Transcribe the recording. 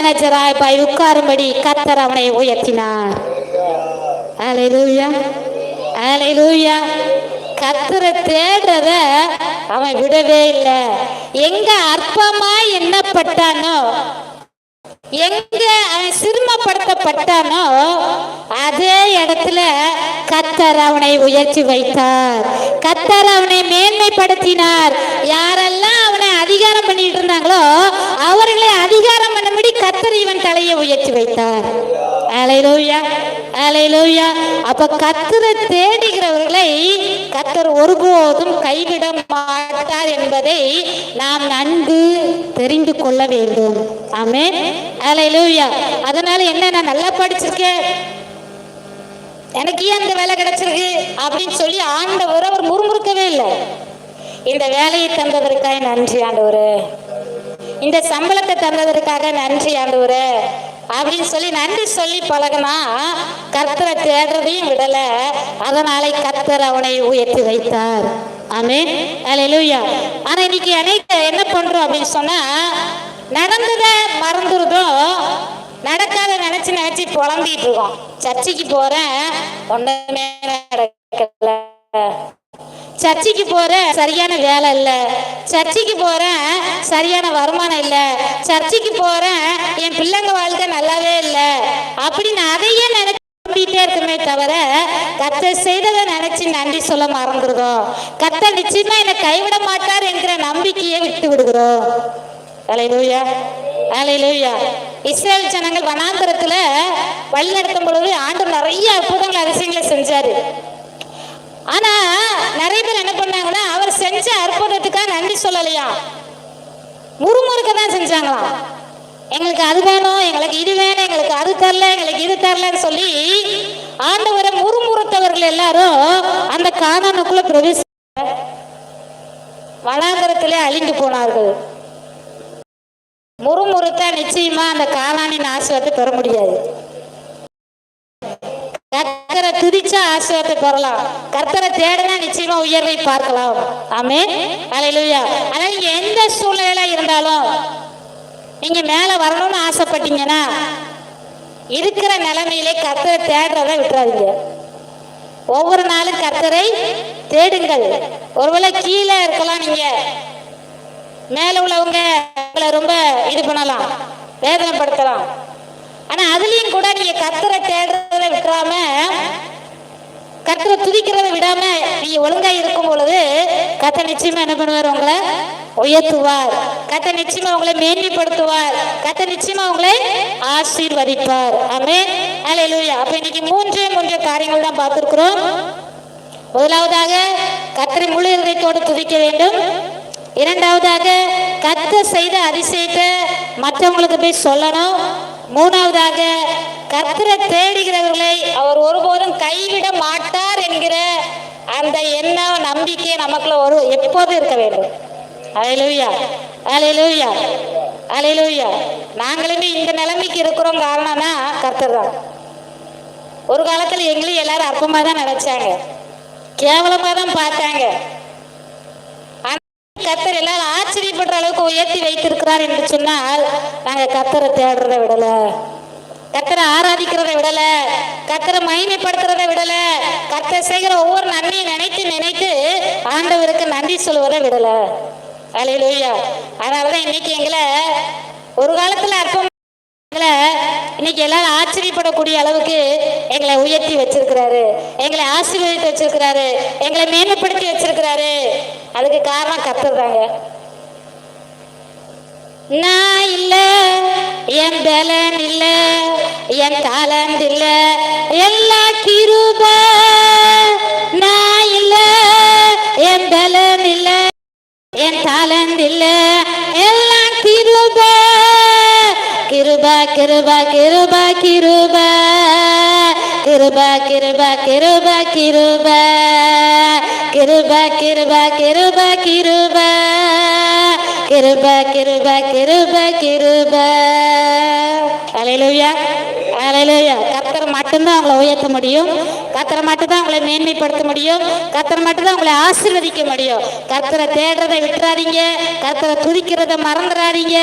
மேனேஜராய் போய் உட்காரும்படி கர்த்தர் அவனை உயர்த்தினார். அல்லேலூயா, அல்லேலூயா. கர்த்தரை தேடுறத அவன் விடவே இல்லை. எங்க அற்பமா எண்ணப்பட்டானோ, எங்க அவன் சிறுமப்படுத்தப்பட்டானோ அதே இடத்துல கர்த்தர் அவனை உயர்த்தி வைத்தார். கர்த்தர் அவனை மேன்மைப்படுத்தினார். யாரெல்லாம் அவனை அதிகாரம் பண்ணிட்டு இருந்தாங்களோ அவர்களை அதிகாரம் பண்ணும்படி கர்த்தர் இவன் தலையை உயர்த்தி வைத்தார். அல்லேலூயா, அல்லேலூயா. அப்ப கர்த்தரை தேடுகிறவர்களை கர்த்தர் ஒருபோதும் கைவிட மாட்டார் என்பதை நாம் நன்கு தெரிந்து கொள்ள வேண்டும். ஆமென், அல்லேலூயா. அதனால என்ன, நான் நல்லா படிச்சிருக்கேன், எனக்கு ஏன் அந்த வேலை கிடைச்சிருக்கு அப்படின்னு சொல்லி ஆண்டவரை அவர் முறுமுறுக்கவே இல்லை. இந்த வேலையை தந்ததற்காக நன்றி ஆண்டவரே, இந்த சம்பளத்தை தந்ததற்காக நன்றி ஆண்டவரே அப்படின்னு சொல்லி நன்றி சொல்லி பழகினா கர்த்தரை தேடுறதையும் விடல. அதனால கர்த்தர் அவனை உயர்த்தி வைத்தார். ஆமென், அல்லேலூயா. ஆனா இன்னைக்கு அநேக என்ன பண்றோம் அப்படின்னு சொன்னா, நடந்ததை மறந்துருதோம், நடக்காத நினைச்சு நினைச்சு புலம்பிட்டு இருக்கோம். சர்ச்சைக்கு போறேன், ஒண்ணுமே நடக்கல. சர்ச்சைக்கு போறேன், சரியான வேலை இல்லை. சர்ச்சைக்கு போறேன், சரியான வருமானம் இல்லை. சர்ச்சைக்கு போறேன், என் பிள்ளைங்க வாழ்க்கை நல்லாவே இல்லை அப்படின்னு அதையே நினைச்சிட்டே இருக்குமே தவிர கர்த்தர் செய்ததை நினைச்சு நன்றி சொல்ல மறந்துருதோம். கர்த்தர் நிச்சயமா என்னை கைவிட மாட்டார் என்கிற நம்பிக்கையை விட்டு விடுகிறோம். அல்லேலூயா, அல்லேலூயா. இஸ்ரேல் ஜனங்கள் வனாந்தரத்துல வழி நடத்தும் பொழுது ஆண்டவர் நிறைய அற்புதங்கள் அதிசயங்களை செஞ்சாரு. ஆனா நிறைய பேர் என்ன பண்ணாங்கன்னா, அவர் செஞ்ச அற்புதத்துக்காக நன்றி சொல்லலையா, முறுமுறுக்க தான் செஞ்சாங்களாம். எங்களுக்கு அது வேணும், எங்களுக்கு இது வேணும், எங்களுக்கு அது தரல, எங்களுக்கு இது தரலன்னு சொல்லி ஆண்டவரை முறுமுறுத்தவர்கள் எல்லாரும் அந்த கானானுக்குள்ள பிரவேச வனாந்தரத்திலே அழிந்து போனார்கள். முறுமுறுத்தா நிச்சயமா அந்த கானானின் ஆசீர்வாதத்தை பெற முடியாது. கர்த்தரை துதிச்சா ஆசீர்வாதத்தை பெறலாம், கர்த்தரை தேடினா நிச்சயமா உயர்வை பார்க்கலாம். ஆமென், அல்லேலூயா. அதனால நீங்க எந்த சூழ்நிலையில இருந்தாலும் நீங்க மேல வரணும்னு ஆசைப்பட்டீங்கன்னா இருக்கிற நிலைமையிலே கர்த்தரை தேடுறத விட்டுறாதீங்க. ஒவ்வொரு நாளும் கர்த்தரை தேடுங்கள். ஒருவேளை கீழே இருக்கலாம், நீங்க மேல உள்ளவங்க ரொம்ப இது பண்ணலாம், வேதனைப்படுத்தலாம். ஆனா அதுலயும் கூட நீங்க கர்த்தரை தேடுறத விட்டுறாம, கர்த்தரை துதிக்கிறத விடாம நீங்க ஒழுங்கா இருக்கும் பொழுது கர்த்தர் நிச்சயமா என்ன பண்ணுவார், உங்களை உயர்த்துவார். கர்த்தர் நிச்சயமா உங்களை மேன்மைப்படுத்துவார். கர்த்தர் நிச்சயமா உங்களை ஆசீர்வதிப்பார். ஆமென், அல்லேலூயா. அப்ப இன்னைக்கு மூன்று காரியங்கள் தான் பார்த்திருக்கிறோம். முதலாவதாக கர்த்தரை முழு இதயத்தோடு துதிக்க வேண்டும். இரண்டாவதாக கர்த்தர் செய்த அதிசயத்தை மற்றவங்களுக்கு போய் சொல்லணும். மூணாவதாக கர்த்தரை தேடுகிறவர்களை அவர் ஒருபோதும் கைவிட மாட்டார் என்கிற அந்த எண்ணம் நம்பிக்கை நமக்குள்ள எப்போதும் இருக்க வேண்டும். அல்லேலூயா, அல்லேலூயா, அல்லேலூயா. நாங்களுமே இந்த நிலைமைக்கு இருக்கிறோம் காரணம்னா கர்த்தர் தான். ஒரு காலத்துல எங்களையும் எல்லாரும் அற்பமா தான் நினைச்சாங்க, கேவலமா தான் பார்த்தாங்க. கர்த்தர் எல்லாரும் ஆச்சரியப்படுற அளவுக்கு உயர்த்தி வைத்திருக்கிறார் என்று சொன்னால் நாங்க கர்த்தரை தேடுறதை விடல, கர்த்தரை ஆராதிக்கிறதை விடல, கர்த்தரை மகிமைப்படுத்துறதை விடல, கர்த்தர் செய்கிற ஒவ்வொரு நன்மையை நினைத்து நினைத்து ஆண்டவருக்கு நன்றி சொல்வதை விடல. அல்லேலூயா. அதனாலதான் இன்னைக்கு எங்களை ஒரு காலத்துல அற்பம் இன்னைக்கு எல்லாரும் ஆச்சரியப்படக்கூடிய அளவுக்கு எங்களை உயர்த்தி வச்சிருக்கிறாரு, எங்களை ஆசீர்வதித்து வச்சிருக்கிறாரு, எங்களை மேன்மைப்படுத்தி வச்சிருக்கிறாரு. அதுக்கு காரணம் கர்த்தர் தாங்க. நான் இல்ல, என் பலன் இல்ல, என் டாலண்ட் இல்ல, எல்லா கிருபை. நான் இல்ல, என் பலன் இல்ல, என் டாலண்ட் இல்ல, எல்லா கிருபை. கிருபா கிருபா கிருபா கிருபா கிருபா கிருபா கிருபா கிருபா கிருபா கிருபா கிருபா கிருபா கிருபா கிருபா கிருபா கிருபா. அல்லேலூயா, அல்லேலூயா. கர்த்தர் மட்டும்தான் உங்களை உயர்த்த முடியும், கர்த்தர் மட்டும்தான் உங்களை மேன்மைப்படுத்த முடியும், கர்த்தர் மட்டும்தான் உங்களை ஆசீர்வதிக்க முடியும். கர்த்தரை தேடுறதை விட்டுறாதீங்க, கர்த்தரை துதிக்கிறத மறந்துடாதீங்க.